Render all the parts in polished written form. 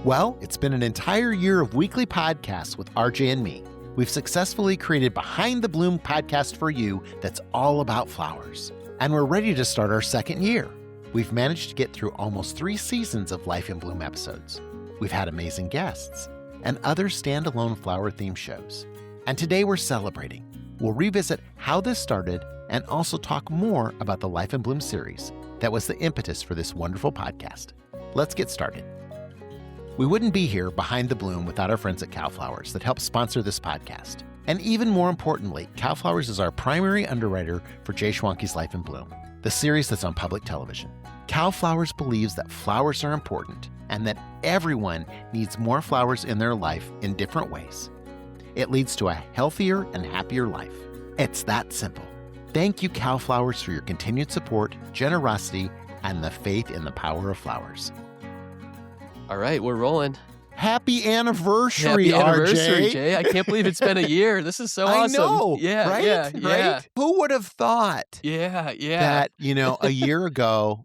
Well, it's been an entire year of weekly podcasts with RJ and me. We've successfully created Behind the Bloom podcast for you that's all about flowers. And we're ready to start our second year. We've managed to get through almost 3 seasons of Life in Bloom episodes. We've had amazing guests and other standalone flower-themed shows. And today we're celebrating. We'll revisit how this started and also talk more about the Life in Bloom series that was the impetus for this wonderful podcast. Let's get started. We wouldn't be here behind the bloom without our friends at Cow Flowers that help sponsor this podcast. And even more importantly, Cow Flowers is our primary underwriter for Jay Schwanke's Life in Bloom, the series that's on public television. Cow Flowers believes that flowers are important and that everyone needs more flowers in their life in different ways. It leads to a healthier and happier life. It's that simple. Thank you, Cow Flowers, for your continued support, generosity, and the faith in the power of flowers. All right, we're rolling. Happy anniversary, Happy anniversary, RJ. Jay. I can't believe it's been a year. This is so awesome. I know, yeah, right? Yeah, yeah. Right? Who would have thought Yeah. that, a year ago,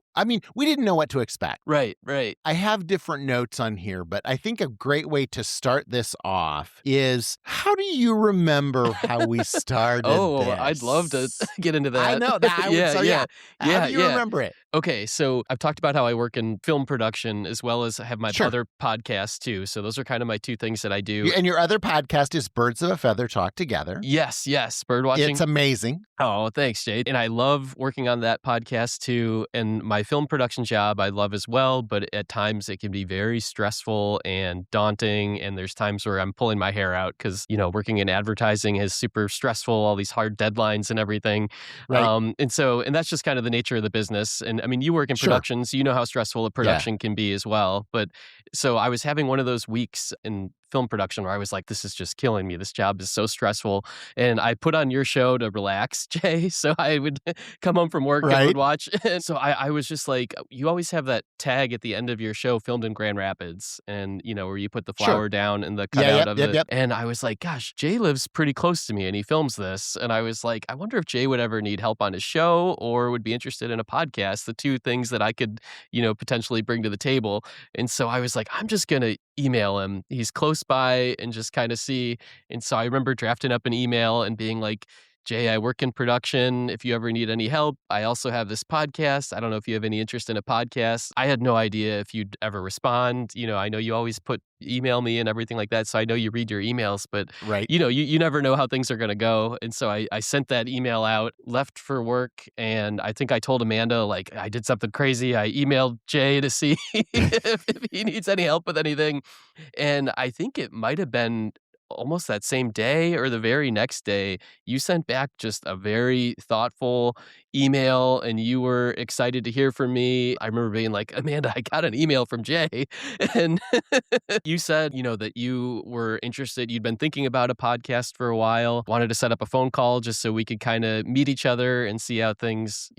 we didn't know what to expect. Right. I have different notes on here, but I think a great way to start this off is, how do you remember how we started this? I'd love to get into that. I know. How do you remember it? Okay, so I've talked about how I work in film production as well as I have my other podcast too. So those are kind of my 2 things that I do. And your other podcast is Birds of a Feather Talk Together. Yes, bird watching. It's amazing. Oh, thanks, Jade. And I love working on that podcast too. And my film production job I love as well, but at times it can be very stressful and daunting. And there's times where I'm pulling my hair out because, working in advertising is super stressful, all these hard deadlines and everything. Right. And that's just kind of the nature of the business. And you work in production, so you know how stressful a production can be as well. But so I was having one of those weeks in film production where I was like, this is just killing me. This job is so stressful. And I put on your show to relax, Jay. So I would come home from work and would watch. And so I was just like, you always have that tag at the end of your show filmed in Grand Rapids. And, where you put the flower down and the cutout of it. Yep. And I was like, gosh, Jay lives pretty close to me and he films this. And I was like, I wonder if Jay would ever need help on his show or would be interested in a podcast, the 2 things that I could, potentially bring to the table. And so I was like, I'm just going to email him. He's close by and just kind of see. And so I remember drafting up an email and being like, Jay, I work in production. If you ever need any help, I also have this podcast. I don't know if you have any interest in a podcast. I had no idea if you'd ever respond. I know you always email me and everything like that. So I know you read your emails, but you never know how things are going to go. And so I sent that email out, left for work. And I think I told Amanda, like, I did something crazy. I emailed Jay to see if he needs any help with anything. And I think it might have been almost that same day or the very next day, you sent back just a very thoughtful email and you were excited to hear from me. I remember being like, Amanda, I got an email from Jay. And you said, that you were interested. You'd been thinking about a podcast for a while, wanted to set up a phone call just so we could kind of meet each other and see how things,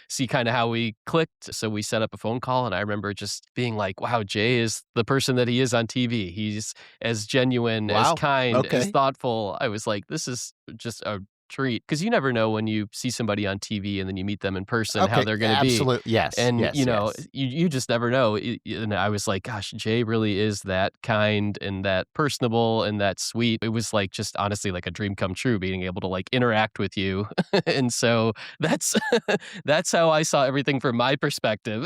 see kind of how we clicked. So we set up a phone call. And I remember just being like, wow, Jay is the person that he is on TV. He's as genuine, as kind, as thoughtful. I was like, this is just a treat, because you never know when you see somebody on TV and then you meet them in person how they're going to be. Absolutely, yes. And you just never know. And I was like, gosh, Jay really is that kind and that personable and that sweet. It was like just honestly like a dream come true, being able to like interact with you. And so that's how I saw everything from my perspective.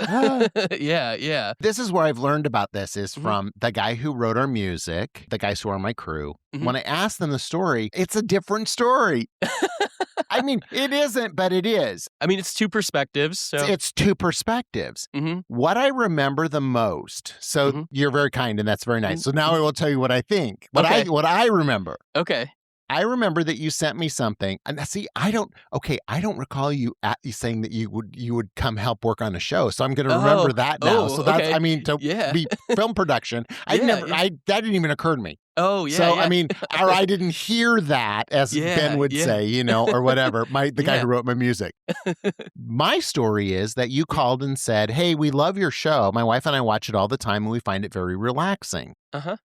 Yeah. This is where I've learned about this is from the guy who wrote our music, the guys who are on my crew. When I asked them the story, it's a different story. It isn't, but it is. It's 2 perspectives. So. It's 2 perspectives. What I remember the most, so you're very kind and that's very nice. So now I will tell you what I think, what I remember. Okay. I remember that you sent me something, and see, I don't recall you saying that you would come help work on a show. So I'm going to remember that now. So that's, be film production. That didn't even occur to me. Oh, yeah. So, or I didn't hear that, as Ben would say, or whatever, the guy who wrote my music. My story is that you called and said, hey, we love your show. My wife and I watch it all the time, and we find it very relaxing.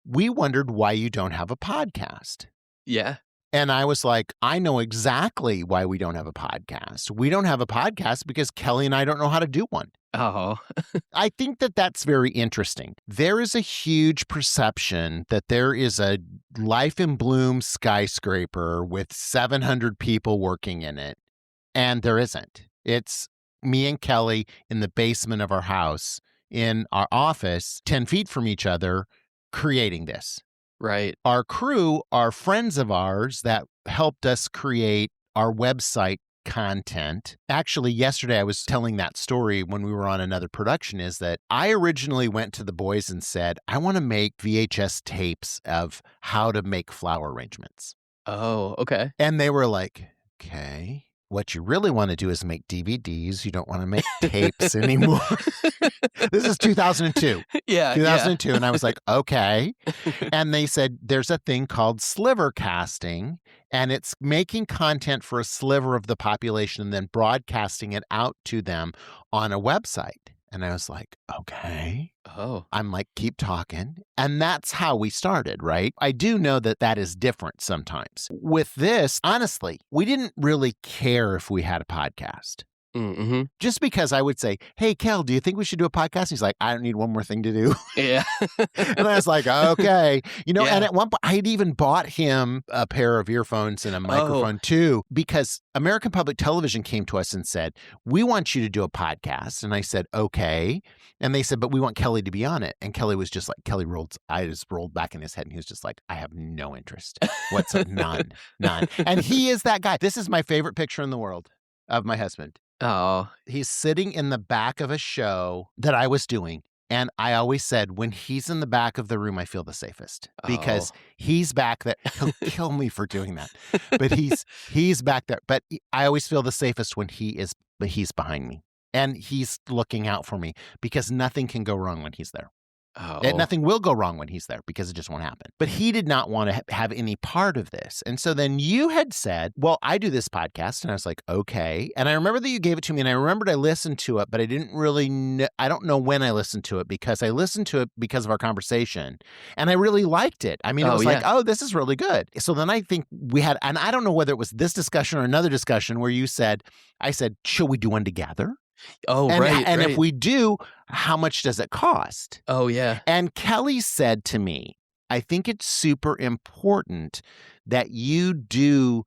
We wondered why you don't have a podcast. Yeah. And I was like, I know exactly why we don't have a podcast. We don't have a podcast because Kelly and I don't know how to do one. Oh, I think that that's very interesting. There is a huge perception that there is a life in bloom skyscraper with 700 people working in it, and there isn't. It's me and Kelly in the basement of our house, in our office, 10 feet from each other, creating this. right. Our crew are friends of ours that helped us create our website content. Actually, yesterday I was telling that story when we were on another production, is that I originally went to the boys and said, I want to make VHS tapes of how to make flower arrangements. Oh, okay. And they were like, okay. What you really want to do is make DVDs. You don't want to make tapes anymore. This is 2002. Yeah. 2002. And I was like, okay. And they said, there's a thing called sliver casting, and it's making content for a sliver of the population and then broadcasting it out to them on a website. And I was like, okay. Oh, I'm like, keep talking. And that's how we started, right? I do know that that is different sometimes. With this, honestly, we didn't really care if we had a podcast. mm-hmm. Just because I would say, hey, Kel, do you think we should do a podcast? He's like, I don't need one more thing to do. Yeah. And I was like, okay. Yeah. And at one point, I'd even bought him a pair of earphones and a microphone too, because American Public Television came to us and said, we want you to do a podcast. And I said, okay. And they said, but we want Kelly to be on it. And Kelly was just like, eyes rolled back in his head. And he was just like, I have no interest. What's none. And he is that guy. This is my favorite picture in the world of my husband. Oh, He's sitting in the back of a show that I was doing. And I always said, when he's in the back of the room, I feel the safest because he's back there. He'll kill me for doing that, but he's back there. But I always feel the safest when he's behind me and he's looking out for me, because nothing can go wrong when he's there. And nothing will go wrong when he's there, because it just won't happen. But he did not want to have any part of this. And so then you had said, well, I do this podcast. And I was like, okay. And I remember that you gave it to me, and I remembered I listened to it, but I didn't really know, I don't know when I listened to it, because I listened to it because of our conversation and I really liked it. I mean, it was like, oh, this is really good. So then I think we had, and I don't know whether it was this discussion or another discussion where I said, should we do one together? Oh, right. And right. if we do, how much does it cost? Oh, yeah. And Kelly said to me, I think it's super important that you do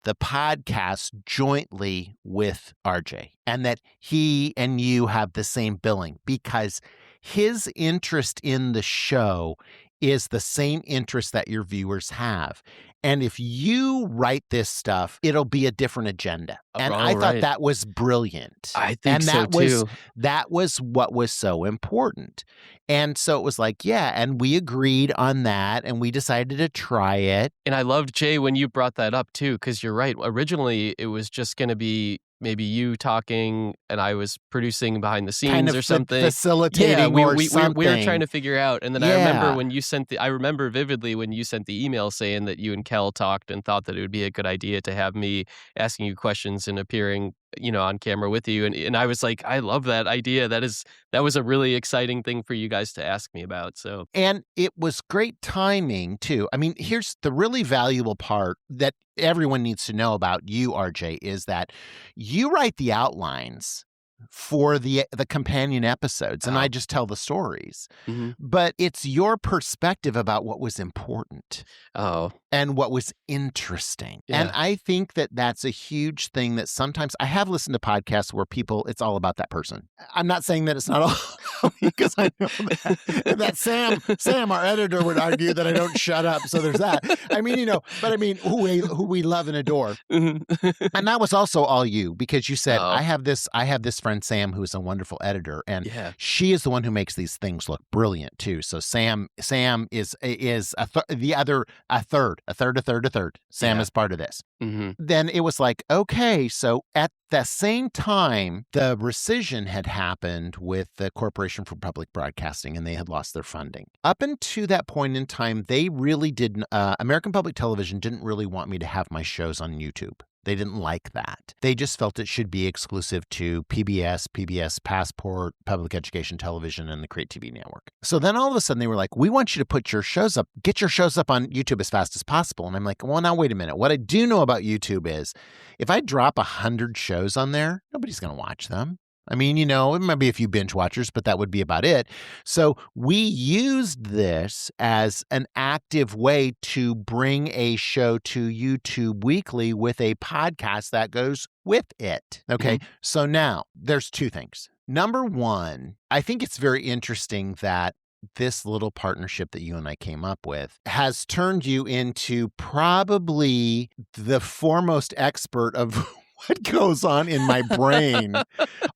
the podcast jointly with RJ, and that he and you have the same billing, because his interest in the show is the same interest that your viewers have. And if you write this stuff, it'll be a different agenda. And I thought that was brilliant. I think so too. That was what was so important. And so it was like, yeah, and we agreed on that, and we decided to try it. And I loved, Jay, when you brought that up too, because you're right. Originally, it was just going to be maybe you talking and I was producing behind the scenes kind of or something. Facilitating we or something. We were trying to figure out. And then I remember when you I remember vividly when you sent the email saying that you and Kel talked and thought that it would be a good idea to have me asking you questions and appearing, on camera with you. And I was like, I love that idea. That was a really exciting thing for you guys to ask me about. So, and it was great timing too. I mean, here's the really valuable part that everyone needs to know about you, RJ, is that you write the outlines for the companion episodes, and I just tell the stories. Mm-hmm. But it's your perspective about what was important and what was interesting. Yeah. And I think that that's a huge thing that sometimes I have listened to podcasts where it's all about that person. I'm not saying that it's not all, because I know that Sam, our editor, would argue that I don't shut up. So there's that. I mean, but I mean, who we love and adore. Mm-hmm. And that was also all you, because you said, I have this friend, Sam, who is a wonderful editor, and she is the one who makes these things look brilliant too. So Sam is a third. Sam is part of this. Mm-hmm. Then it was like, okay, so at the same time, the rescission had happened with the Corporation for Public Broadcasting, and they had lost their funding. Up until that point in time, they really didn't, American Public Television didn't really want me to have my shows on YouTube. They didn't like that. They just felt it should be exclusive to PBS Passport, Public Education Television, and the Create TV network. So then all of a sudden they were like, we want you to put your shows up, get your shows up on YouTube as fast as possible. And I'm like, well, now wait a minute. What I do know about YouTube is if I drop 100 shows on there, nobody's going to watch them. I mean, it might be a few binge watchers, but that would be about it. So we used this as an active way to bring a show to YouTube weekly with a podcast that goes with it. Okay. So now there's two things. Number one, I think it's very interesting that this little partnership that you and I came up with has turned you into probably the foremost expert of what goes on in my brain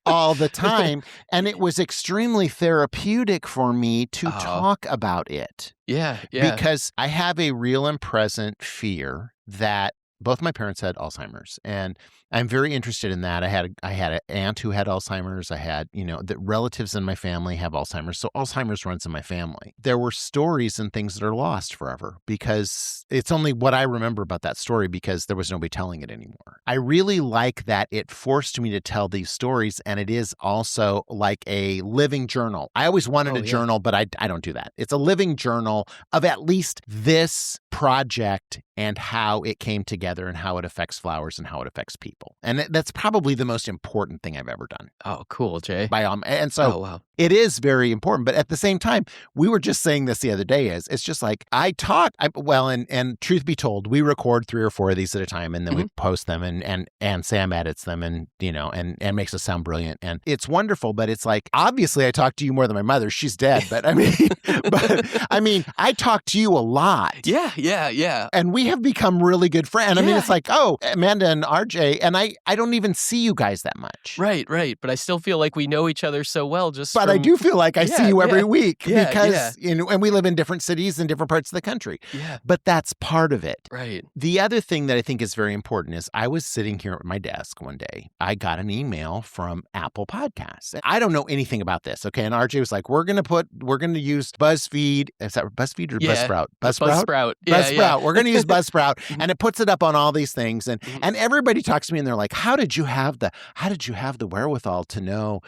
all the time. And it was extremely therapeutic for me to talk about it. Yeah. Because I have a real and present fear that both my parents had Alzheimer's, and I'm very interested in that. I had an aunt who had Alzheimer's. I had, the relatives in my family have Alzheimer's. So Alzheimer's runs in my family. There were stories and things that are lost forever because it's only what I remember about that story because there was nobody telling it anymore. I really like that it forced me to tell these stories, and it is also like a living journal. I always wanted a journal, but I don't do that. It's a living journal of at least this project and how it came together and how it affects flowers and how it affects people. And that's probably the most important thing I've ever done. Oh, cool, Jay. And so it is very important. But at the same time, we were just saying this the other day, it's just like I talk. And truth be told, we record 3 or 4 of these at a time, and then we post them, and Sam edits them, and and makes us sound brilliant. And it's wonderful. But it's like, obviously I talk to you more than my mother. She's dead. But I mean, I talk to you a lot. Yeah. And we have become really good friends. I mean, it's like, Amanda and RJ, and I don't even see you guys that much. Right. But I still feel like we know each other so well. I do feel like I see you every week because, and we live in different cities and different parts of the country. Yeah. But that's part of it. Right. The other thing that I think is very important is I was sitting here at my desk one day. I got an email from Apple Podcasts. I don't know anything about this. Okay. And RJ was like, we're going to use BuzzFeed. Is that BuzzFeed or Buzzsprout? Buzzsprout. Buzzsprout. We're going to use Buzzsprout. And it puts it up on all these things. And everybody talks to me and they're like, how did you have the wherewithal to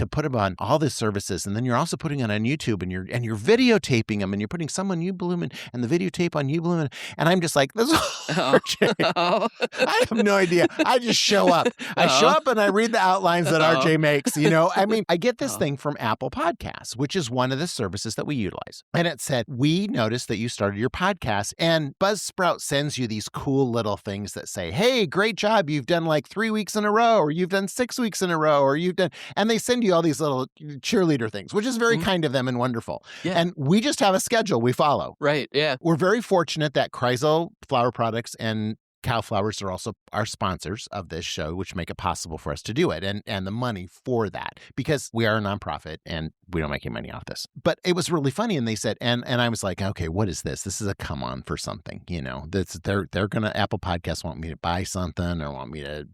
put them on all these services? And then you're also putting it on YouTube, and you're videotaping them, and you're putting some on uBloom and the videotape on uBloom. And I'm just like, this is RJ. I have no idea. I just show up. I show up and I read the outlines that RJ makes. I mean, I get this thing from Apple Podcasts, which is one of the services that we utilize. And it said, we noticed that you started your podcast, and Buzzsprout sends you these cool little things that say, hey, great job. You've done like 3 weeks in a row, or you've done 6 weeks in a row, or and they send you all these little cheerleader things, which is very kind of them and wonderful. Yeah. And we just have a schedule we follow. Right. Yeah. We're very fortunate that Kreisel Flower Products and Cow Flowers are also our sponsors of this show, which make it possible for us to do it, and the money for that, because we are a nonprofit and we don't make any money off this. But it was really funny, and they said, and I was like, okay, what is this? This is a come on for something, they're gonna, Apple Podcasts want me to buy something or want me to,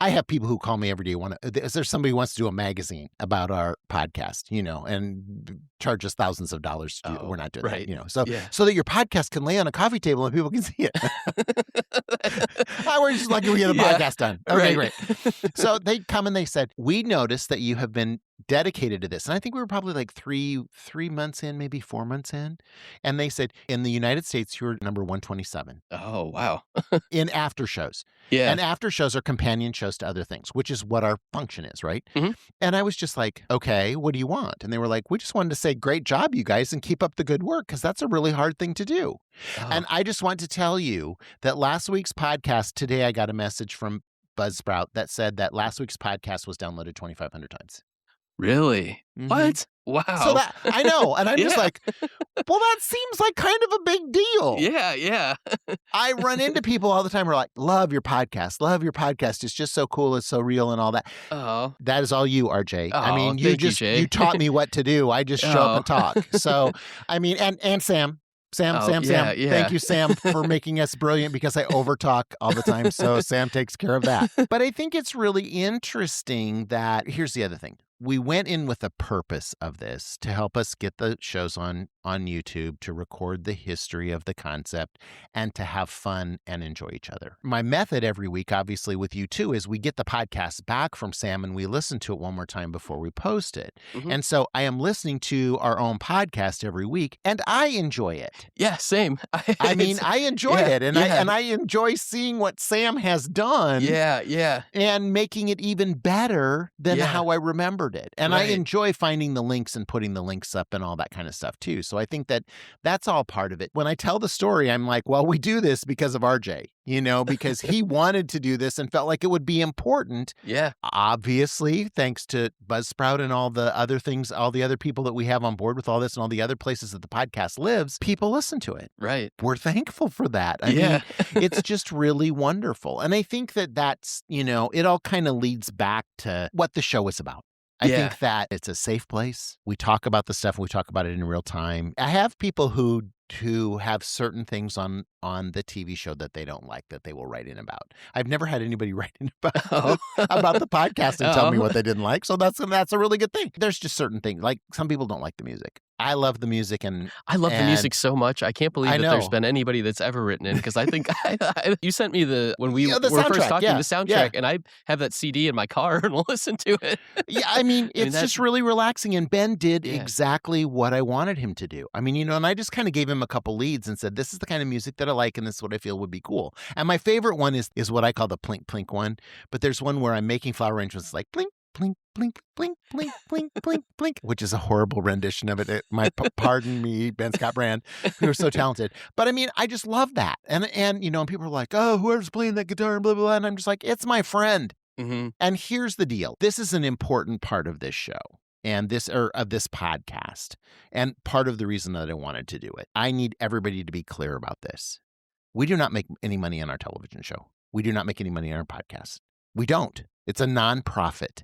I have people who call me every day. Is there somebody who wants to do a magazine about our podcast, and charge us thousands of dollars to do it? We're not doing that, so that your podcast can lay on a coffee table and people can see it. We're just lucky we get a podcast done. Okay, great. So they come and they said, we noticed that you have been dedicated to this. And I think we were probably like three months in, maybe 4 months in. And they said, in the United States, you're number 127. Oh, wow. In after shows. Yeah. And after shows are companion shows to other things, which is what our function is, right? Mm-hmm. And I was just like, okay, what do you want? And they were like, we just wanted to say, great job, you guys, and keep up the good work, because that's a really hard thing to do. Oh. And I just want to tell you that last week's podcast, today I got a message from Buzzsprout that said that last week's podcast was downloaded 2,500 times. Really? Mm-hmm. What? Wow. So that, I know. And I'm just like, well, that seems like kind of a big deal. Yeah. I run into people all the time who are like, love your podcast. It's just so cool. It's so real and all that. Oh. That is all you, RJ. I mean, you taught me what to do. I just show up and talk. So, I mean, and Sam. Sam. Thank you, Sam, for making us brilliant, because I overtalk all the time. So Sam takes care of that. But I think it's really interesting that, here's the other thing. we went in with a purpose of this to help us get the shows on YouTube, to record the history of the concept, and to have fun and enjoy each other. My method every week, obviously with you too, is we get the podcast back from Sam and we listen to it one more time before we post it. Mm-hmm. And so I am listening to our own podcast every week, and I enjoy it. Yeah, same. I mean, I enjoy it, and I enjoy seeing what Sam has done. Yeah. And making it even better than how I remembered it. And I enjoy finding the links and putting the links up and all that kind of stuff too. So I think that that's all part of it. When I tell the story, I'm like, well, we do this because of RJ, because he wanted to do this and felt like it would be important. Yeah. Obviously, thanks to Buzzsprout and all the other things, all the other people that we have on board with all this and all the other places that the podcast lives, people listen to it. Right. We're thankful for that. I mean, it's just really wonderful. And I think that that's, it all kind of leads back to what the show is about. I think that it's a safe place. We talk about the stuff and we talk about it in real time. I have people who have certain things on the TV show that they don't like that they will write in about. I've never had anybody write in about the podcast and tell me what they didn't like. So that's a really good thing. There's just certain things, like some people don't like the music. I love the music, and I love the music so much. I can't believe that there's been anybody that's ever written in, because I think you sent me when we were first talking the soundtrack, and I have that CD in my car and we'll listen to it. I mean, it's just really relaxing, and Ben did exactly what I wanted him to do. I mean, and I just kind of gave him a couple leads and said, this is the kind of music that I like, and this is what I feel would be cool. And my favorite one is what I call the plink plink one, but there's one where I'm making flower arrangements like plink, plink, plink, plink, plink, plink, plink, plink, which is a horrible rendition of it. Pardon me, Ben Scott Brand, who are so talented. But I mean, I just love that. And and people are like, oh, whoever's playing that guitar and blah, blah, blah. And I'm just like, it's my friend. Mm-hmm. And here's the deal. This is an important part of this show and of this podcast. And part of the reason that I wanted to do it. I need everybody to be clear about this. We do not make any money on our television show. We do not make any money on our podcast. We don't. It's a nonprofit.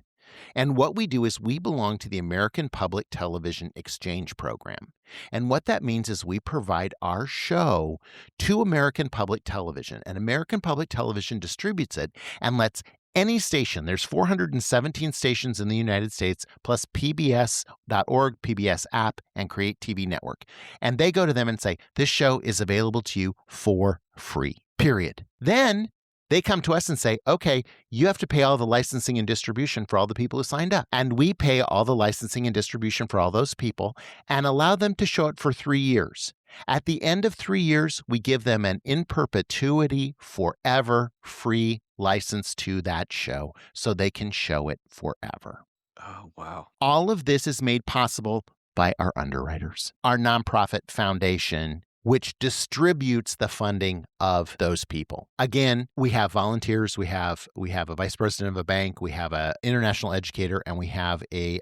And what we do is we belong to the American Public Television Exchange Program. And what that means is we provide our show to American Public Television. And American Public Television distributes it and lets any station, there's 417 stations in the United States, plus PBS.org, PBS app, and Create TV Network. And they go to them and say, this show is available to you for free, period. Then they come to us and say, okay, you have to pay all the licensing and distribution for all the people who signed up. And we pay all the licensing and distribution for all those people and allow them to show it for 3 years. At the end of 3 years, we give them an in perpetuity, forever free license to that show so they can show it forever. Oh, wow. All of this is made possible by our underwriters, our nonprofit foundation, which distributes the funding of those people. Again, we have volunteers, we have a vice president of a bank, we have an international educator, and we have a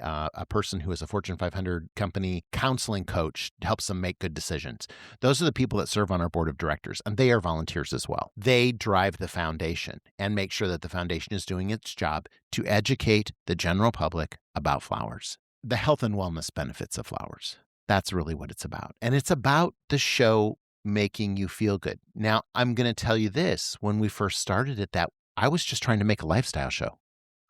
person who is a Fortune 500 company counseling coach, helps them make good decisions. Those are the people that serve on our board of directors, and they are volunteers as well. They drive the foundation and make sure that the foundation is doing its job to educate the general public about flowers, the health and wellness benefits of flowers. That's really what it's about. And it's about the show making you feel good. Now, I'm going to tell you this. When we first started it, that I was just trying to make a lifestyle show.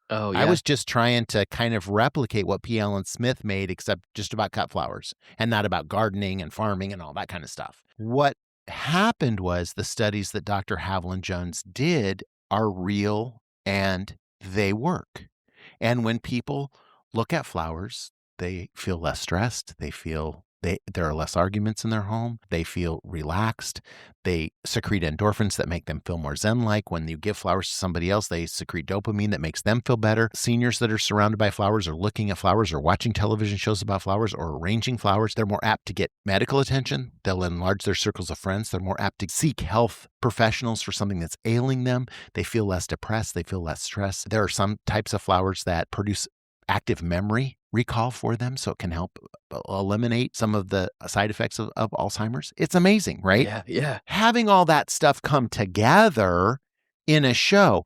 Oh, yeah. I was just trying to kind of replicate what P. Allen Smith made, except just about cut flowers and not about gardening and farming and all that kind of stuff. What happened was the studies that Dr. Haviland Jones did are real and they work. And when people look at flowers, they feel less stressed. There are less arguments in their home. They feel relaxed. They secrete endorphins that make them feel more zen-like. When you give flowers to somebody else, they secrete dopamine that makes them feel better. Seniors that are surrounded by flowers or looking at flowers or watching television shows about flowers or arranging flowers, they're more apt to get medical attention. They'll enlarge their circles of friends. They're more apt to seek health professionals for something that's ailing them. They feel less depressed. They feel less stressed. There are some types of flowers that produce active memory recall for them, so it can help eliminate some of the side effects of Alzheimer's. It's amazing, right? Yeah. Having all that stuff come together in a show.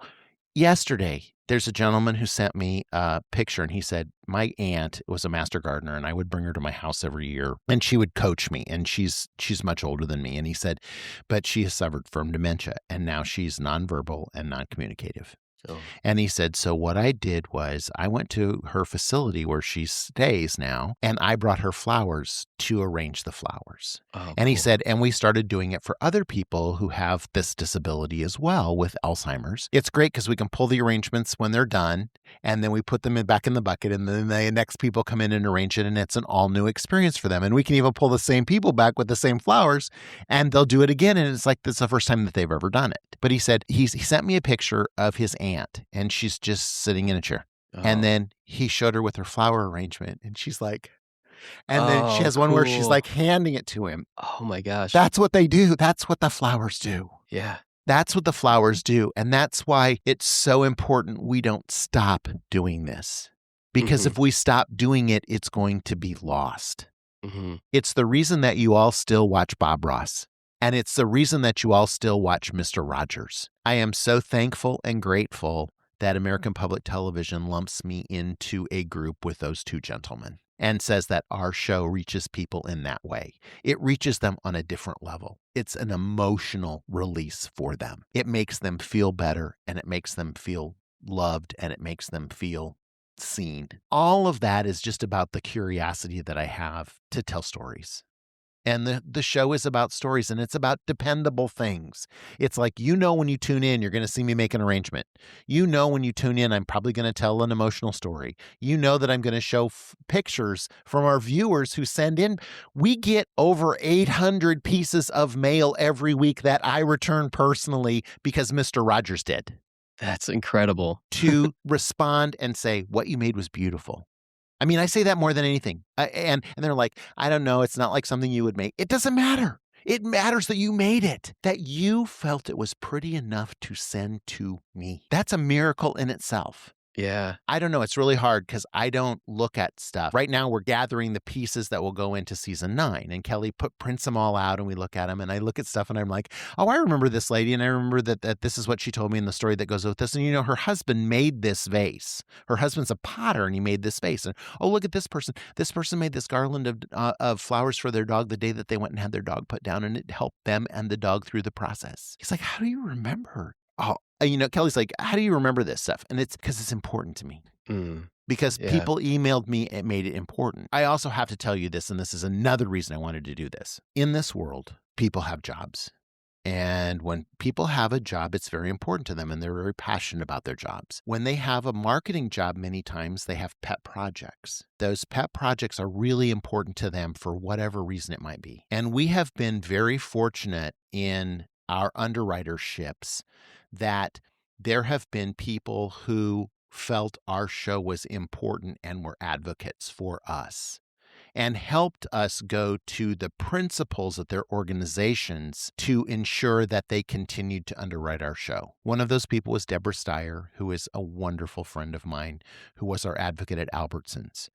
Yesterday, there's a gentleman who sent me a picture, and he said, my aunt was a master gardener, and I would bring her to my house every year, and she would coach me, and she's much older than me. And he said, but she has suffered from dementia, and now she's nonverbal and non-communicative. Oh. And he said, so what I did was I went to her facility where she stays now, and I brought her flowers to arrange the flowers. Oh, And he cool. said, and we started doing it for other people who have this disability as well with Alzheimer's. It's great because we can pull the arrangements when they're done, and then we put them back in the bucket, and then the next people come in and arrange it, and it's an all new experience for them. And we can even pull the same people back with the same flowers, and they'll do it again. And it's like this is the first time that they've ever done it. But he said he sent me a picture of his aunt, and she's just sitting in a chair. Oh. And then he showed her with her flower arrangement, and she's like, and then she has one where she's like handing it to him. Oh my gosh. That's what they do. That's what the flowers do. Yeah. That's what the flowers do. And that's why it's so important we don't stop doing this. Because if we stop doing it, it's going to be lost. It's the reason that you all still watch Bob Ross. And it's the reason that you all still watch Mr. Rogers. I am so thankful and grateful that American Public Television lumps me into a group with those two gentlemen and says that our show reaches people in that way. It reaches them on a different level. It's an emotional release for them. It makes them feel better, and it makes them feel loved, and it makes them feel seen. All of that is just about the curiosity that I have to tell stories. And the show is about stories, and it's about dependable things. It's like, when you tune in, you're going to see me make an arrangement. When you tune in, I'm probably going to tell an emotional story. That I'm going to show pictures from our viewers who send in. We get over 800 pieces of mail every week that I return personally because Mr. Rogers did. That's incredible. To respond and say, what you made was beautiful. I mean, I say that more than anything. And they're like, I don't know. It's not like something you would make. It doesn't matter. It matters that you made it, that you felt it was pretty enough to send to me. That's a miracle in itself. Yeah. I don't know. It's really hard because I don't look at stuff. Right now, we're gathering the pieces that will go into season 9. And Kelly prints them all out, and we look at them. And I look at stuff, and I'm like, oh, I remember this lady. And I remember that this is what she told me in the story that goes with this. And, her husband made this vase. Her husband's a potter, and he made this vase. And, oh, look at this person. This person made this garland of flowers for their dog the day that they went and had their dog put down. And it helped them and the dog through the process. He's like, how do you remember? Oh, Kelly's like, how do you remember this stuff? And it's because it's important to me. Because people emailed me and made it important. I also have to tell you this, and this is another reason I wanted to do this. In this world, people have jobs. And when people have a job, it's very important to them, and they're very passionate about their jobs. When they have a marketing job, many times they have pet projects. Those pet projects are really important to them for whatever reason it might be. And we have been very fortunate in our underwriterships that there have been people who felt our show was important and were advocates for us and helped us go to the principals at their organizations to ensure that they continued to underwrite our show. One of those people was Deborah Steyer, who is a wonderful friend of mine, who was our advocate at Albertsons.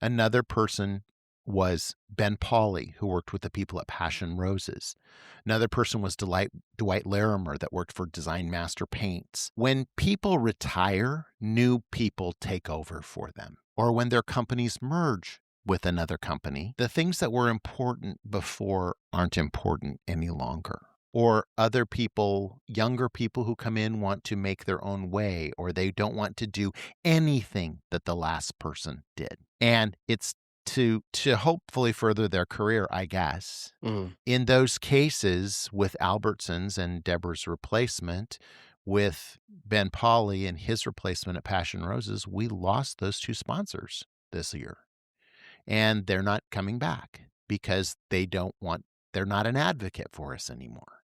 Another person was Ben Pauley, who worked with the people at Passion Roses. Another person was Dwight Larimer, that worked for Design Master Paints. When people retire, new people take over for them. Or when their companies merge with another company, the things that were important before aren't important any longer. Or other people, younger people who come in, want to make their own way, or they don't want to do anything that the last person did. And it's to hopefully further their career, I guess. In those cases, with Albertsons and Deborah's replacement, with Ben Pauley and his replacement at Passion Roses, we lost those two sponsors this year. And they're not coming back because they're not an advocate for us anymore.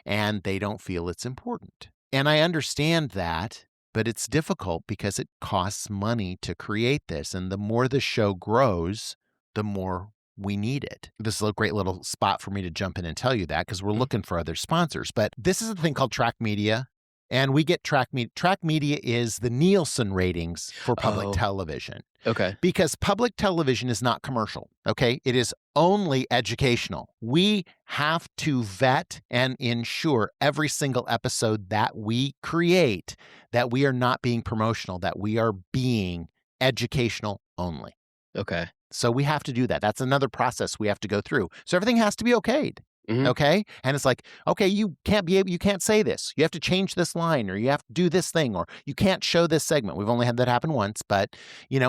And they don't feel it's important. And I understand that. But it's difficult because it costs money to create this. And the more the show grows, the more we need it. This is a great little spot for me to jump in and tell you that, because we're looking for other sponsors. But this is a thing called Track Media. And we get Track Media. Track Media is the Nielsen ratings for public television. Okay. Because public television is not commercial, okay? It is only educational. We have to vet and ensure every single episode that we create that we are not being promotional, that we are being educational only. Okay. So we have to do that. That's another process we have to go through. So everything has to be okayed. Okay. And it's like, okay, you can't say this. You have to change this line, or you have to do this thing, or you can't show this segment. We've only had that happen once, but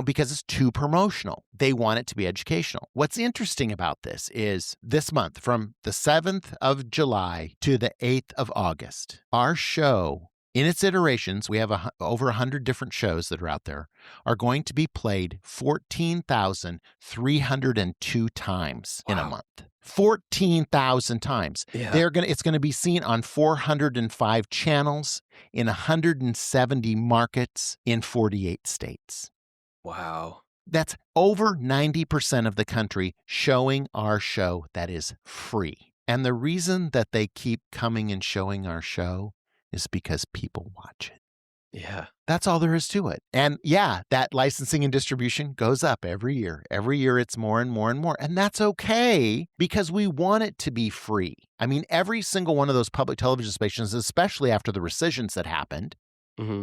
because it's too promotional, they want it to be educational. What's interesting about this is this month, from the 7th of July to the 8th of August, our show, in its iterations, we have over 100 different shows that are out there, are going to be played 14,302 times in a month. 14,000 times. Yeah. It's going to be seen on 405 channels in 170 markets in 48 states. Wow. That's over 90% of the country showing our show that is free. And the reason that they keep coming and showing our show is because people watch it. Yeah. That's all there is to it. And yeah, that licensing and distribution goes up every year. Every year it's more and more and more. And that's okay, because we want it to be free. I mean, every single one of those public television stations, especially after the rescissions that happened,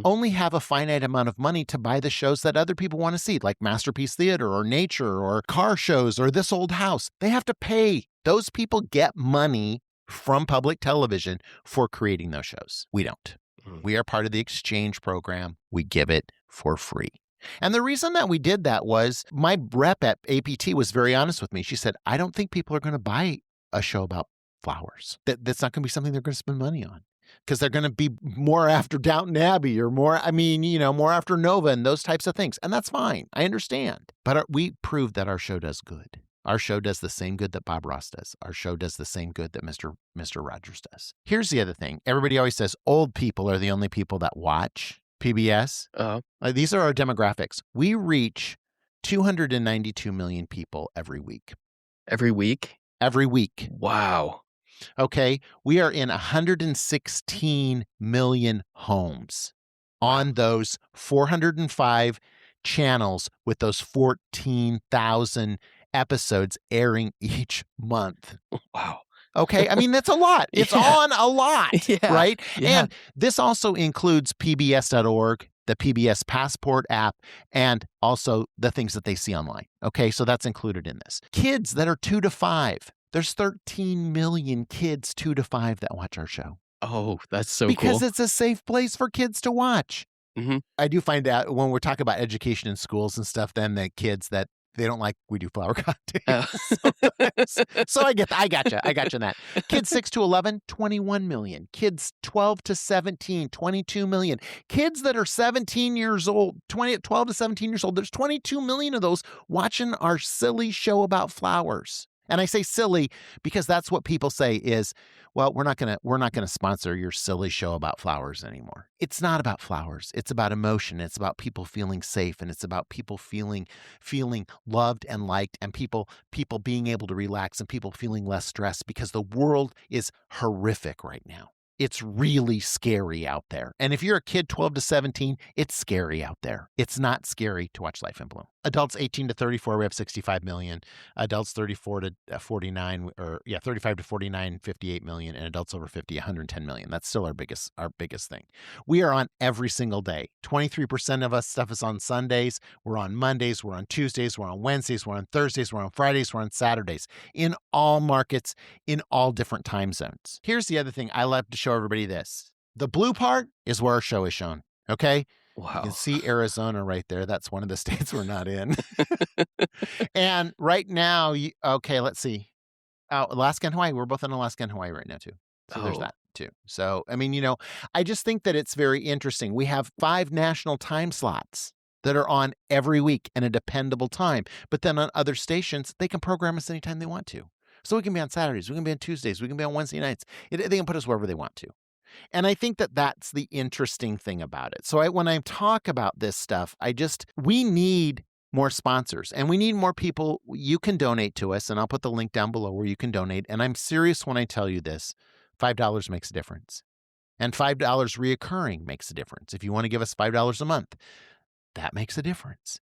only have a finite amount of money to buy the shows that other people want to see, like Masterpiece Theater or Nature or car shows or This Old House. They have to pay. Those people get money from public television for creating those shows. We don't. We are part of the exchange program. We give it for free. And the reason that we did that was my rep at APT was very honest with me. She said, I don't think people are going to buy a show about flowers. That's not going to be something they're going to spend money on, because they're going to be more after Downton Abbey or more after Nova and those types of things. And that's fine. I understand. But we proved that our show does good. Our show does the same good that Bob Ross does. Our show does the same good that Mr. Rogers does. Here's the other thing. Everybody always says old people are the only people that watch PBS. These are our demographics. We reach 292 million people every week. Every week? Every week. Wow. Okay. We are in 116 million homes on those 405 channels with those 14,000 episodes airing each month. Wow. Okay. I mean, that's a lot. It's on a lot, right? Yeah. And this also includes PBS.org, the PBS Passport app, and also the things that they see online. Okay. So that's included in this. Kids that are 2 to 5. There's 13 million kids 2 to 5 that watch our show. Oh, that's so cool. Because it's a safe place for kids to watch. I do find out when we're talking about education in schools and stuff, then the kids that they don't like we do flower cocktails. So I gotcha in that. Kids 6 to 11, 21 million. Kids 12 to 17, 22 million. Kids that are 17 years old, 12 to 17 years old, there's 22 million of those watching our silly show about flowers. And I say silly because that's what people say is, well, we're not gonna sponsor your silly show about flowers anymore. It's not about flowers. It's about emotion. It's about people feeling safe, and it's about people feeling loved and liked, and people being able to relax, and people feeling less stressed, because the world is horrific right now. It's really scary out there. And if you're a kid 12 to 17, it's scary out there. It's not scary to watch Life in Bloom. Adults 18 to 34, we have 65 million. Adults 34 to 49, 35 to 49, 58 million. And adults over 50, 110 million. That's still our biggest thing. We are on every single day. 23% of us stuff is on Sundays. We're on Mondays. We're on Tuesdays. We're on Wednesdays. We're on Thursdays. We're on Fridays. We're on Saturdays. In all markets, in all different time zones. Here's the other thing. I love to show everybody this. The blue part is where our show is shown. Okay. Wow. You can see Arizona right there. That's one of the states we're not in. And right now, let's see. Alaska and Hawaii. We're both in Alaska and Hawaii right now, too. So there's that, too. So, I mean, I just think that it's very interesting. We have 5 national time slots that are on every week and a dependable time. But then on other stations, they can program us anytime they want to. So we can be on Saturdays. We can be on Tuesdays. We can be on Wednesday nights. They can put us wherever they want to. And I think that that's the interesting thing about it. So when I talk about this stuff, we need more sponsors, and we need more people. You can donate to us, and I'll put the link down below where you can donate. And I'm serious when I tell you this. $5 makes a difference. And $5 reoccurring makes a difference. If you want to give us $5 a month, that makes a difference.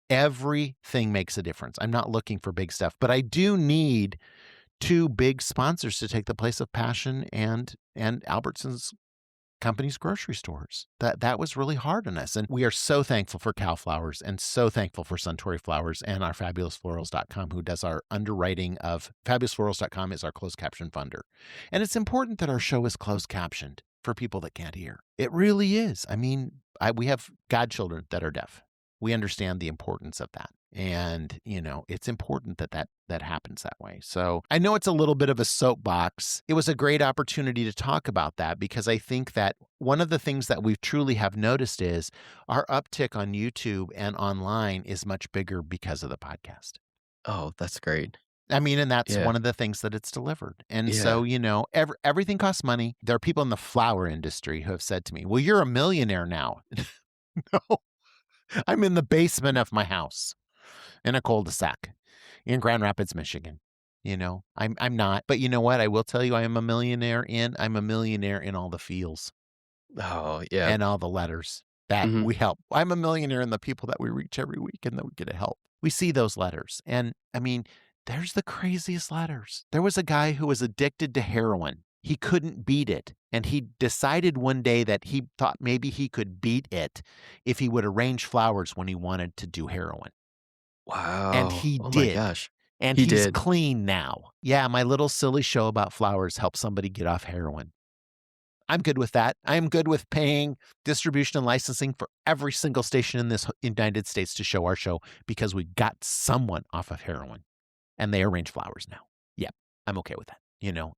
Everything makes a difference. I'm not looking for big stuff, but I do need 2 big sponsors to take the place of Passion and Albertsons companies' grocery stores. That was really hard on us. And we are so thankful for Cal Flowers and so thankful for Suntory Flowers and our fabulousflorals.com, who does our underwriting of fabulousflorals.com is our closed caption funder. And it's important that our show is closed captioned for people that can't hear. It really is. I mean, we have godchildren that are deaf. We understand the importance of that. And, it's important that happens that way. So I know it's a little bit of a soapbox. It was a great opportunity to talk about that because I think that one of the things that we truly have noticed is our uptick on YouTube and online is much bigger because of the podcast. Oh, that's great. I mean, and that's one of the things that it's delivered. And so, everything costs money. There are people in the flower industry who have said to me, well, you're a millionaire now. No, I'm in the basement of my house in a cul-de-sac in Grand Rapids, Michigan. I'm not. But you know what? I will tell you I'm a millionaire in all the feels. Oh, yeah. And all the letters that we help. I'm a millionaire in the people that we reach every week and that we get to help. We see those letters. And I mean, there's the craziest letters. There was a guy who was addicted to heroin. He couldn't beat it. And he decided one day that he thought maybe he could beat it if he would arrange flowers when he wanted to do heroin. Wow. And he did. My gosh. And he's clean now. Yeah, my little silly show about flowers helped somebody get off heroin. I'm good with that. I'm good with paying distribution and licensing for every single station in this United States to show our show because we got someone off of heroin. And they arrange flowers now. Yep, I'm okay with that,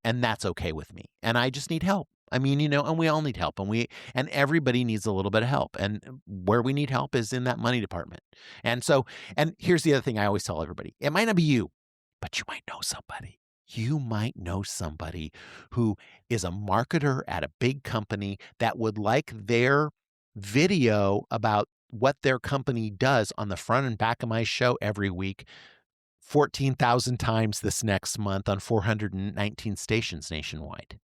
and that's okay with me. And I just need help. I mean, and we all need help, and everybody needs a little bit of help. And where we need help is in that money department. And here's the other thing I always tell everybody. It might not be you, but you might know somebody. You might know somebody who is a marketer at a big company that would like their video about what their company does on the front and back of my show every week 14,000 times this next month on 419 stations nationwide.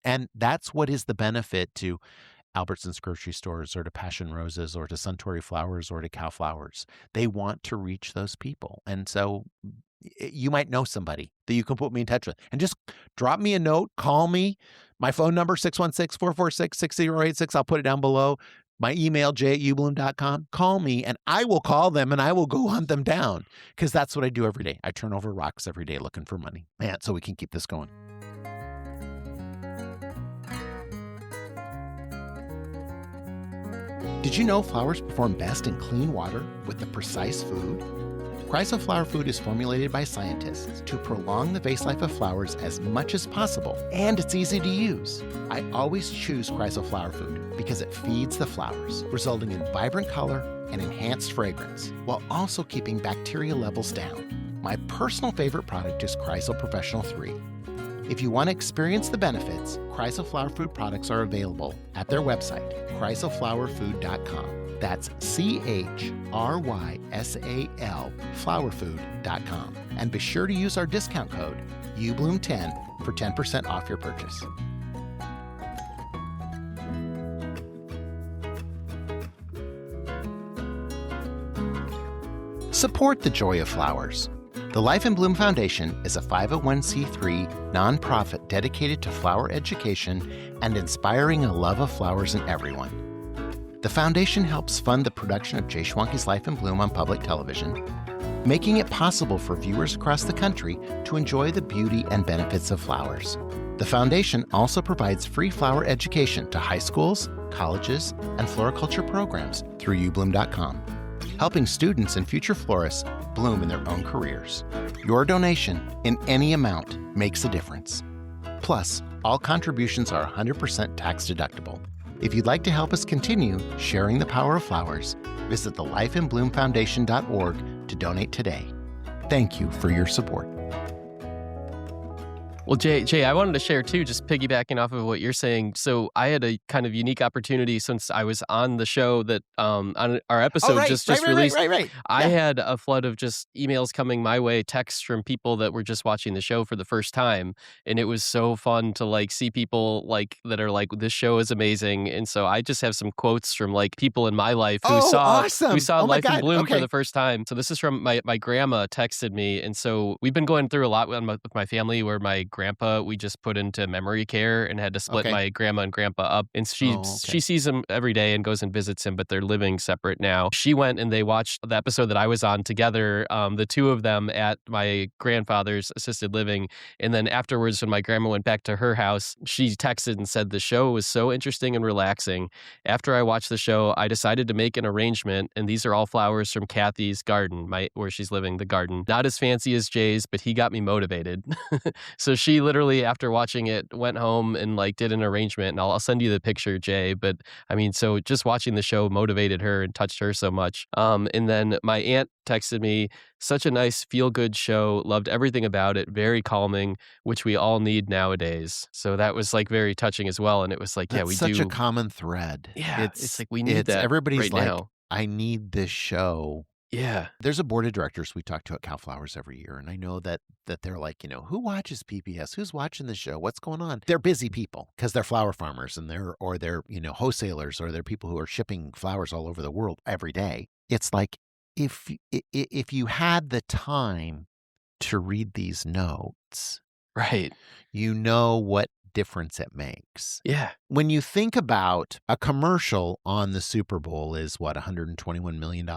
And that's what is the benefit to Albertsons grocery stores or to Passion Roses or to Suntory Flowers or to Cal Flowers. They want to reach those people. And so you might know somebody that you can put me in touch with. And just drop me a note, call me. My phone number, 616-446-6086. I'll put it down below. My email, j@ubloom.com. Call me and I will call them and I will go hunt them down because that's what I do every day. I turn over rocks every day looking for money. Man, so we can keep this going. Did you know flowers perform best in clean water with the precise food? Chrysal Flower Food is formulated by scientists to prolong the vase life of flowers as much as possible, and it's easy to use. I always choose Chrysal Flower Food because it feeds the flowers, resulting in vibrant color and enhanced fragrance, while also keeping bacteria levels down. My personal favorite product is Chrysal Professional 3. If you want to experience the benefits, Chrysal Flower Food products are available at their website, chrysalflowerfood.com. That's CHRYSAL flowerfood.com. And be sure to use our discount code UBLOOM10 for 10% off your purchase. Support the joy of flowers. The Life in Bloom Foundation is a 501c3 nonprofit dedicated to flower education and inspiring a love of flowers in everyone. The foundation helps fund the production of Jay Schwanke's Life in Bloom on public television, making it possible for viewers across the country to enjoy the beauty and benefits of flowers. The foundation also provides free flower education to high schools, colleges, and floriculture programs through ubloom.com, helping students and future florists bloom in their own careers. Your donation in any amount makes a difference. Plus, all contributions are 100% tax deductible. If you'd like to help us continue sharing the power of flowers, visit thelifeinbloomfoundation.org to donate today. Thank you for your support. Well, Jay, I wanted to share too, just piggybacking off of what you're saying. So I had a kind of unique opportunity since I was on the show that on our episode just released. Right. I had a flood of just emails coming my way, texts from people that were just watching the show for the first time, and it was so fun to see people that are like, this show is amazing. And so I just have some quotes from people in my life who saw Life in Bloom for the first time. So this is from my grandma texted me, and so we've been going through a lot with my family where my grandpa we just put into memory care and had to split my grandma and grandpa up. And she sees him every day and goes and visits him, but they're living separate now. She went and they watched the episode that I was on together, the two of them at my grandfather's assisted living. And then afterwards, when my grandma went back to her house, she texted and said the show was so interesting and relaxing. After I watched the show, I decided to make an arrangement, and these are all flowers from Kathy's garden, where she's living, the garden. Not as fancy as Jay's, but he got me motivated. So she literally, after watching it, went home and like did an arrangement, and I'll send you the picture, Jay. But I mean, so just watching the show motivated her and touched her so much. And then my aunt texted me, such a nice feel-good show, loved everything about it, very calming, which we all need nowadays. So that was like very touching as well. And it was like, That's we such do. a common thread. Yeah, it's like we need that everybody's right like, now. I need this show. Yeah. There's a board of directors we talk to at Cal Flowers every year, and I know that they're like, who watches PBS? Who's watching the show? What's going on? They're busy people because they're flower farmers and they're wholesalers, or they're people who are shipping flowers all over the world every day. It's like if you had the time to read these notes, right, you know what difference it makes. Yeah. When you think about a commercial on the Super Bowl is what, $121 million?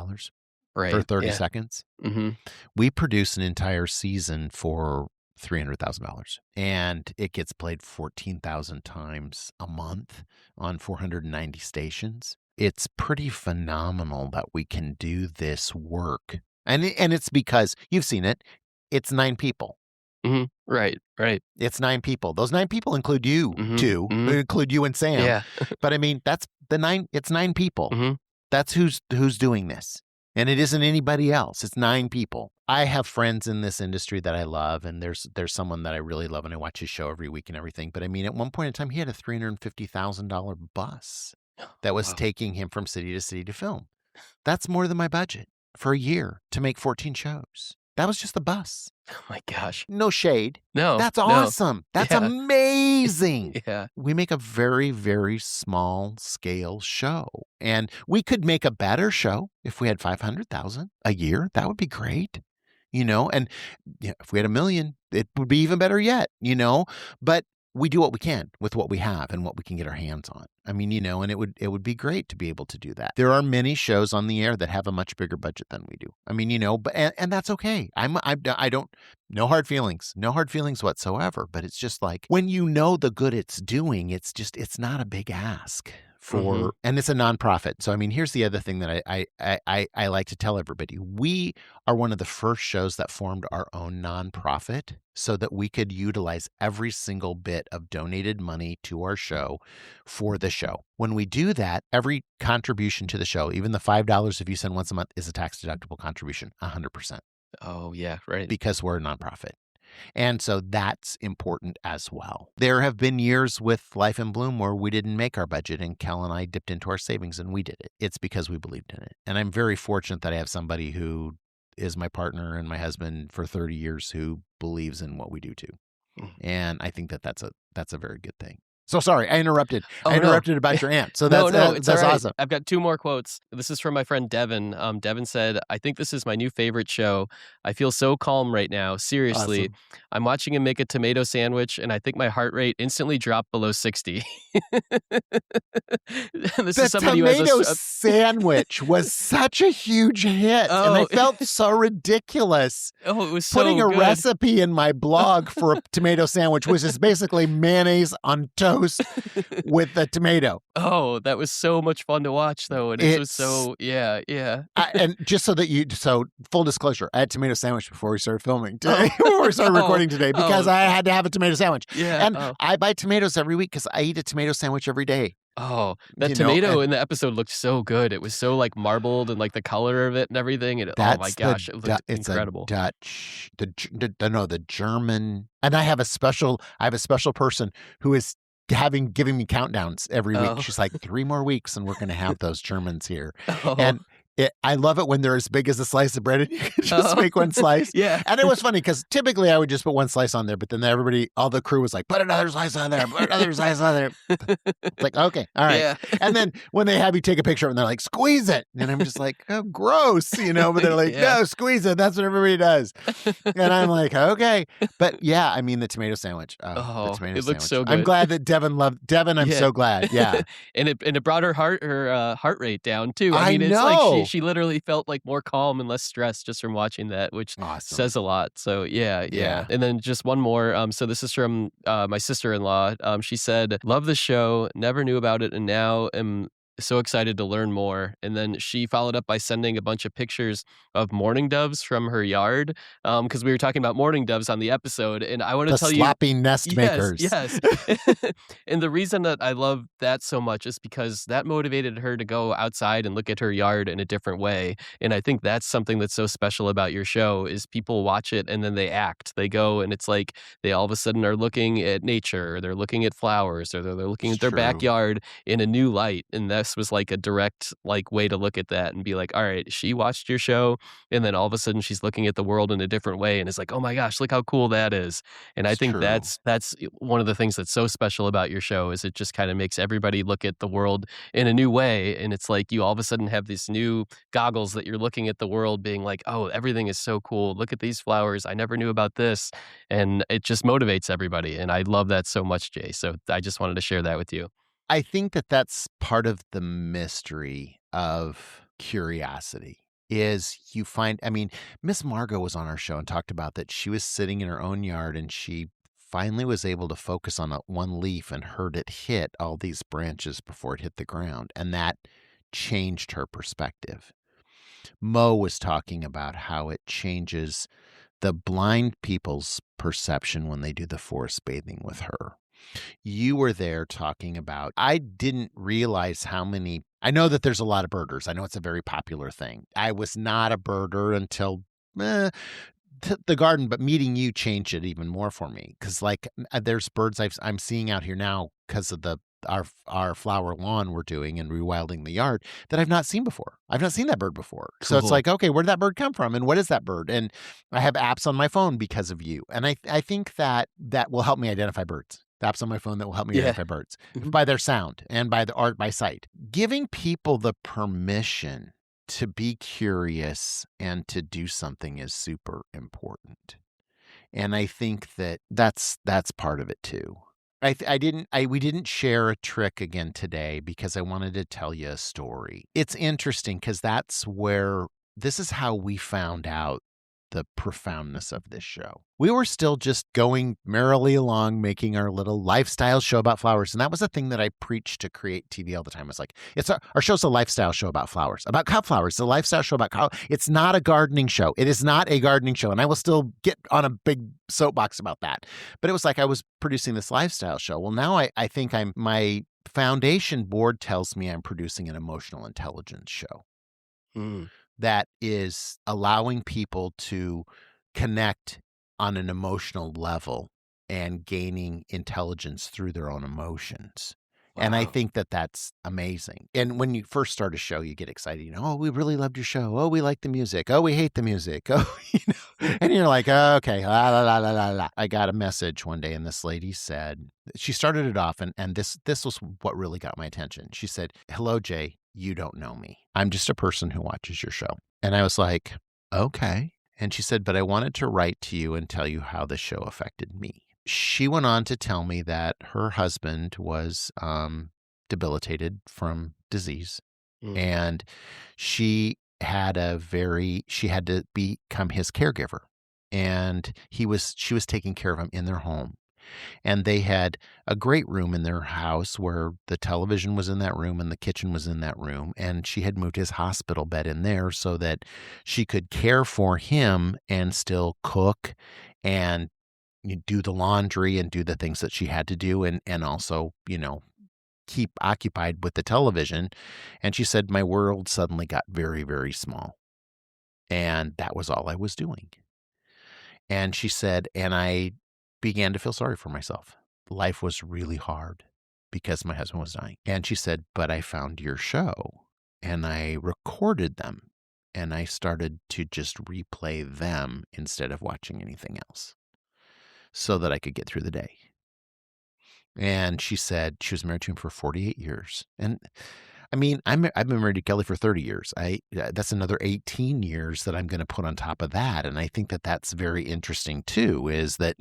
Right. For 30 seconds. Mm-hmm. We produce an entire season for $300,000, and it gets played 14,000 times a month on 490 stations. It's pretty phenomenal that we can do this work. And it's because you've seen it. It's 9 people. Mm-hmm. Right. It's 9 people. Those 9 people include you too. Mm-hmm. They include you and Sam. Yeah. But I mean, that's the 9. It's 9 people. Mm-hmm. That's who's doing this. And it isn't anybody else. It's 9 people. I have friends in this industry that I love, and there's someone that I really love, and I watch his show every week and everything. But I mean, at one point in time, he had a $350,000 bus that was taking him from city to city to film. That's more than my budget for a year to make 14 shows. That was just the bus. Oh my gosh. No shade. No. That's awesome. That's amazing. Yeah. We make a very, very small scale show. And we could make a better show if we had 500,000 a year. That would be great. And if we had 1 million, it would be even better yet, but we do what we can with what we have and what we can get our hands on. I mean, and it would be great to be able to do that. There are many shows on the air that have a much bigger budget than we do. I mean, but and that's okay. I don't, no hard feelings whatsoever. But it's just like when the good it's doing, it's not a big ask. And it's a nonprofit. So, I mean, here's the other thing that I like to tell everybody. We are one of the first shows that formed our own nonprofit so that we could utilize every single bit of donated money to our show for the show. When we do that, every contribution to the show, even the $5 if you send once a month, is a tax-deductible contribution, 100%. Oh, yeah, right. Because we're a nonprofit. And so that's important as well. There have been years with Life in Bloom where we didn't make our budget, and Cal and I dipped into our savings and we did it. It's because we believed in it. And I'm very fortunate that I have somebody who is my partner and my husband for 30 years who believes in what we do too. And I think that's a very good thing. So sorry, I interrupted. I interrupted about your aunt. So that's right. awesome. I've got 2 more quotes. This is from my friend Devin. Devin said, I think this is my new favorite show. I feel so calm right now. Seriously. Awesome. I'm watching him make a tomato sandwich, and I think my heart rate instantly dropped below 60. The tomato sandwich was such a huge hit, and I felt so ridiculous. Oh, it was so putting a good. recipe in my blog for a tomato sandwich, which is basically mayonnaise on toast with a tomato. Oh, that was so much fun to watch, though, and it was so yeah. And just so full disclosure, I had a tomato sandwich before we started filming today, before we started recording today, because I had to have a tomato sandwich. Yeah, and I buy tomatoes every week because I eat a tomato sandwich every day. Oh, that tomato in the episode looked so good. It was so like marbled and like the color of it and everything. And oh my gosh, it looked incredible. It's the German, and I have a special person who is giving me countdowns every week. She's like, 3 more weeks and we're going to have those Germans here. And I love it when they're as big as a slice of bread and you can just make one slice. Yeah. And it was funny because typically I would just put one slice on there, but then all the crew was like, put another slice on there, put another slice on there. It's like, okay, all right. Yeah. And then when they have you take a picture and they're like, squeeze it. And I'm just like, oh, gross, but they're like, no, squeeze it. That's what everybody does. And I'm like, okay. But yeah, I mean, the tomato sandwich. The tomato sandwich. Looks so good. I'm glad that Devin loved Devin. I'm so glad. Yeah. and it brought her heart rate down too. I mean, it's know. like she literally felt like more calm and less stressed just from watching that, which says a lot. So yeah. And then just one more. So this is from my sister-in-law. She said, "Love the show. Never knew about it, and now am so excited to learn more." And then she followed up by sending a bunch of pictures of mourning doves from her yard, because we were talking about mourning doves on the episode. And I want to tell you, sloppy nest makers. Yes. And the reason that I love that so much is because that motivated her to go outside and look at her yard in a different way. And I think that's something that's so special about your show is people watch it and then they act. They go and it's like they all of a sudden are looking at nature, or they're looking at flowers, or they're looking at their backyard in a new light. And this was like a direct way to look at that and be like, all right, she watched your show and then all of a sudden she's looking at the world in a different way and it's like, oh my gosh, look how cool that is. And I think that's one of the things that's so special about your show is it just kind of makes everybody look at the world in a new way. And it's like you all of a sudden have these new goggles that you're looking at the world being like, oh, everything is so cool. Look at these flowers. I never knew about this. And it just motivates everybody. And I love that so much, Jay. So I just wanted to share that with you. I think that that's part of the mystery of curiosity is you find, I mean, Miss Margot was on our show and talked about that she was sitting in her own yard and she finally was able to focus on one leaf and heard it hit all these branches before it hit the ground. And that changed her perspective. Mo was talking about how it changes the blind people's perception when they do the forest bathing with her. You were there talking about, I didn't realize how many, I know that there's a lot of birders. I know it's a very popular thing. I was not a birder until the garden, but meeting you changed it even more for me. Cause there's birds I'm seeing out here now because of our flower lawn we're doing and rewilding the yard that I've not seen before. I've not seen that bird before. Cool. So it's like, okay, where did that bird come from? And what is that bird? And I have apps on my phone because of you. And I think that will help me identify birds. The apps on my phone that will help me identify birds by their sound and by the art, by sight. Giving people the permission to be curious and to do something is super important. And I think that's part of it too. We didn't share a trick again today because I wanted to tell you a story. It's interesting because this is how we found out the profoundness of this show. We were still just going merrily along, making our little lifestyle show about flowers. And that was the thing that I preached to Create TV all the time. It's like, our show's a lifestyle show about flowers, about cut flowers. It's a lifestyle show about it's not a gardening show. It is not a gardening show. And I will still get on a big soapbox about that. But it was like I was producing this lifestyle show. Well, now I think my foundation board tells me I'm producing an emotional intelligence show. That is allowing people to connect on an emotional level and gaining intelligence through their own emotions. Wow. And I think that that's amazing. And when you first start a show, you get excited. Oh, we really loved your show. Oh, we like the music. Oh, we hate the music. Oh, and you're like, oh, okay. La, la, la, la, la. I got a message one day and this lady said, she started it off and this was what really got my attention. She said, "Hello, Jay. You don't know me. I'm just a person who watches your show." And I was like, okay. And she said, "But I wanted to write to you and tell you how the show affected me." She went on to tell me that her husband was debilitated from disease. And she had to become his caregiver. And she was taking care of him in their home. And they had a great room in their house where the television was in that room and the kitchen was in that room. And she had moved his hospital bed in there so that she could care for him and still cook and do the laundry and do the things that she had to do and also, keep occupied with the television. And she said, my world suddenly got very, very small. And that was all I was doing. And she said, and I began to feel sorry for myself. Life was really hard because my husband was dying. And she said, but I found your show and I recorded them, and I started to just replay them instead of watching anything else so that I could get through the day. And she said she was married to him for 48 years. And I mean, I've been married to Kelly for 30 years. That's another 18 years that I'm going to put on top of that. And I think that that's very interesting too, is that,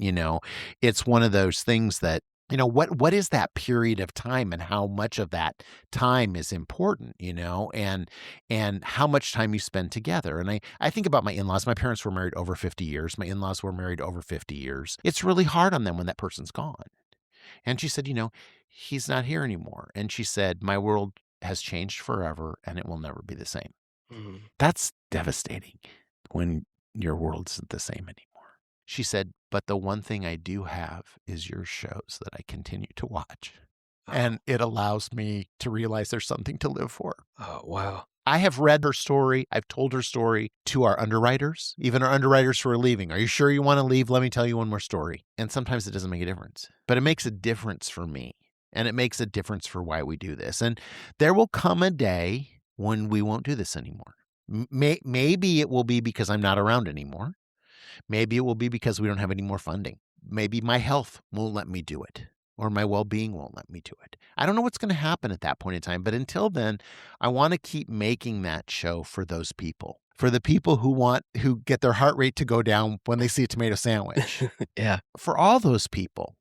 it's one of those things that, what is that period of time and how much of that time is important, and how much time you spend together. And I think about my in-laws. My parents were married over 50 years. My in-laws were married over 50 years. It's really hard on them when that person's gone. And she said, he's not here anymore. And she said, my world has changed forever and it will never be the same. Mm-hmm. That's devastating when your world isn't the same anymore. She said, but the one thing I do have is your shows that I continue to watch. Oh. And it allows me to realize there's something to live for. Oh, wow. I have read her story. I've told her story to our underwriters, even our underwriters who are leaving. Are you sure you want to leave? Let me tell you one more story. And sometimes it doesn't make a difference, but it makes a difference for me. And it makes a difference for why we do this. And there will come a day when we won't do this anymore. Maybe it will be because I'm not around anymore. Maybe it will be because we don't have any more funding. Maybe my health won't let me do it, or my well-being won't let me do it. I don't know what's going to happen at that point in time. But until then, I want to keep making that show for those people. For the people who get their heart rate to go down when they see a tomato sandwich. Yeah. For all those people.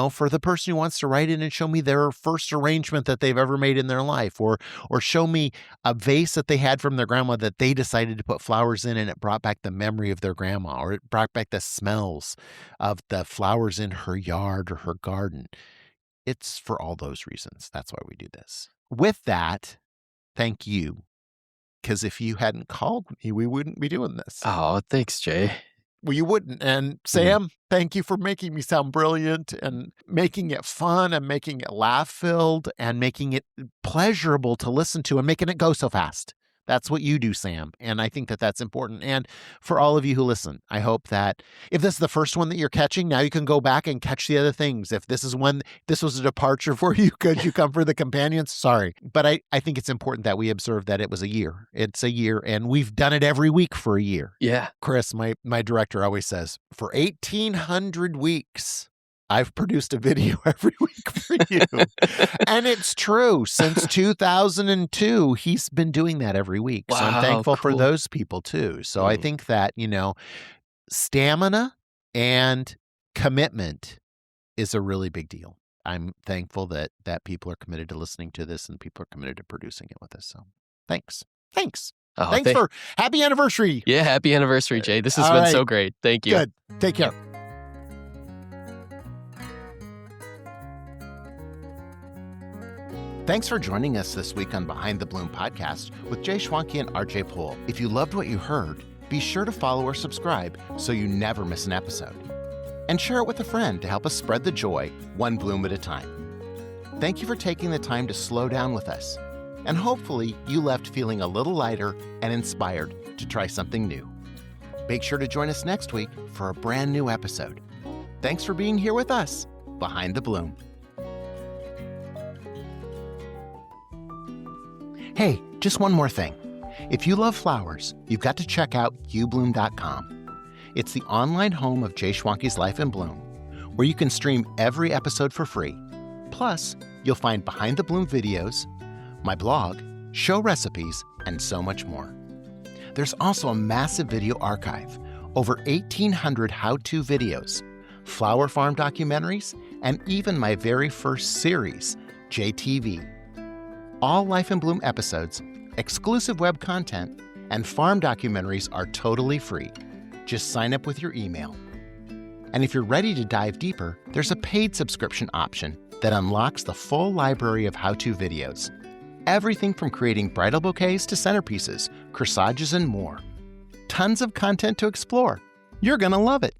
For the person who wants to write in and show me their first arrangement that they've ever made in their life, or show me a vase that they had from their grandma that they decided to put flowers in and it brought back the memory of their grandma, or it brought back the smells of the flowers in her yard or her garden. It's for all those reasons. That's why we do this. With that, thank you. Because if you hadn't called me, we wouldn't be doing this. Oh, thanks, Jay. Well, you wouldn't. And Sam, thank you for making me sound brilliant and making it fun and making it laugh-filled and making it pleasurable to listen to and making it go so fast. That's what you do, Sam. And I think that that's important. And for all of you who listen, I hope that if this is the first one that you're catching, now you can go back and catch the other things. If this was a departure for you because you come for the companions, sorry. But I think it's important that we observe that it was a year. It's a year, and we've done it every week for a year. Yeah. Chris, my director, always says, for 1,800 weeks, I've produced a video every week for you. And it's true. Since 2002, he's been doing that every week. Wow, so I'm thankful cool. for those people too. So I think that, stamina and commitment is a really big deal. I'm thankful that people are committed to listening to this and people are committed to producing it with us. So thanks. Oh, thanks for happy anniversary. Yeah, happy anniversary, Jay. This has been so great. Thank you. Good. Take care. Thanks for joining us this week on Behind the Bloom podcast with Jay Schwanke and RJ Poole. If you loved what you heard, be sure to follow or subscribe so you never miss an episode. And share it with a friend to help us spread the joy, one bloom at a time. Thank you for taking the time to slow down with us. And hopefully you left feeling a little lighter and inspired to try something new. Make sure to join us next week for a brand new episode. Thanks for being here with us, Behind the Bloom. Hey, just one more thing. If you love flowers, you've got to check out ubloom.com. It's the online home of Jay Schwanke's Life in Bloom, where you can stream every episode for free. Plus, you'll find Behind the Bloom videos, my blog, show recipes, and so much more. There's also a massive video archive, over 1,800 how-to videos, flower farm documentaries, and even my very first series, JTV. All Life in Bloom episodes, exclusive web content, and farm documentaries are totally free. Just sign up with your email. And if you're ready to dive deeper, there's a paid subscription option that unlocks the full library of how-to videos. Everything from creating bridal bouquets to centerpieces, corsages, and more. Tons of content to explore. You're gonna love it.